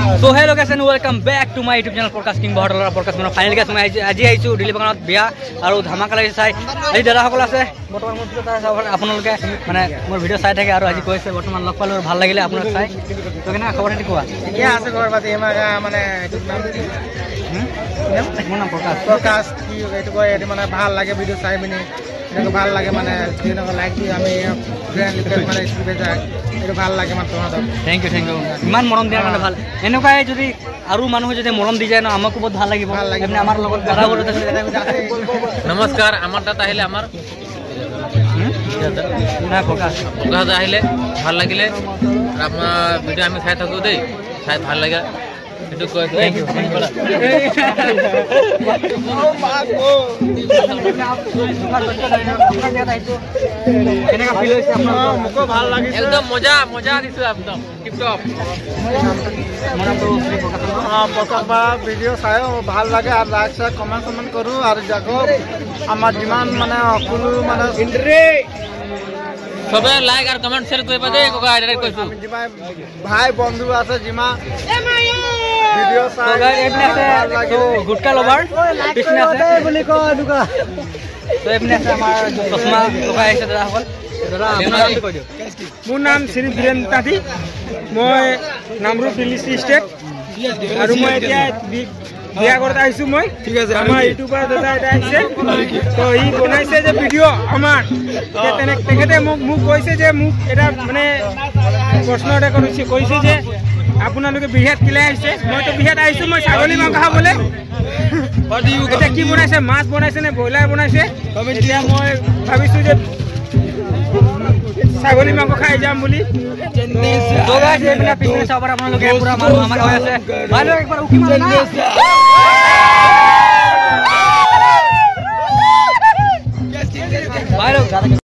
So hello guys and welcome back to my YouTube channel Podcast King Bahadur's podcast মানে finally গাইছ মই আজি আইছো দিল্লী বাগানত বিয়া আৰু ধামাকা লাগি চাই এই দাদা সকল আছে বৰ্তমান মোৰ ভিডিঅ' চাই আপোনালোকে মানে মোৰ ভিডিঅ' চাই থাকে আৰু আজি কৈছে বৰ্তমান লগ পালো ভাল লাগিলে আপোনাক চাই তো কেনে খবৰ হেতি কোৱা এতিয়া আছে খবৰ পাতি এমাগা মানে এইটো নাম কি মোৰ নাম প্ৰকাশ কি এইটো কয় এটি মানে ভাল লাগে ভিডিঅ' চাই মিনি এটা ভাল লাগে মানে যেনেকৈ লাইক দি আমি ফ্ৰেন্ড লিখে মানে স্কুলে যায় এটা ভাল লাগে মানে তোমাদেৰ থ্যাংক ইউ ইমান মৰম দিয়াৰ কাৰণে ভাল এনেকুৱাই যদি আৰু মানুহ যদি মৰম দি যায় ন আমাকো বহুত ভাল লাগিব এমনি আমাৰ লগত দাদা বলতে নমস্কাৰ আমাৰ তাত আহিলে আমাৰ না প্ৰকাশ আহিলে ভাল লাগিলে আপোনাৰ ভিডিঅ' আমি চাই থাকোঁ দেই চাই ভাল লাগে সেইটো কৈ থ্যাংক ইউ কেনেকা ফিল হৈছে আপোনাৰ মোকো ভাল লাগিছে একদম মজা দিছো একদম টিপটপ প্ৰকাশ বা ভিডিঅ' চাই ভাল লাগে আৰু লাইক চাই কমেণ্ট কৰোঁ আৰু যাকক আমাৰ যিমান মানে সকলো মানে সবে লাইক আৰু কমেণ্ট শ্বেয়াৰ কৰিবা দেই ককা ডাইৰেক্ট কৈছো যিমান ভাই বন্ধু আছে যিমান ভিডিঅ' চাই গুটকা লভাৰ কৃষ্ণ আছে বুলি কয় দুকা তো এমনি আছে আমাৰ চশমা লগাই আহিছে দাদাসকল দাদা আপোনাৰ কৈ দিয়ক মোৰ নাম শ্ৰী বীৰেন তাঁতী মই নামৰূপ দিল্লী ষ্টেট আৰু মই এতিয়া বিয়া ঘৰত আহিছোঁ মই ঠিক আছে আমাৰ ইউটিউবাৰ দাদা এটা আহিছে তো ই বনাইছে যে ভিডিঅ' আমাৰ তেখেতে মোক কৈছে যে মোক এটা মানে প্ৰশ্ন এটা কৈছে যে আপোনালোকে বিহাত কিলাই আহিছে মইতো বিহাত আহিছোঁ মই ছাগলী মাংস খাবলৈ এতিয়া কি বনাইছে মাছ বনাইছে নে ব্ৰইলাৰ বনাইছে এতিয়া মই ভাবিছোঁ যে ছাগলী মাংস খাই যাম বুলি আপোনালোকে পুৰা মানুহ আমাৰ হৈ আছে ভালো একবাৰ উকি মাৰা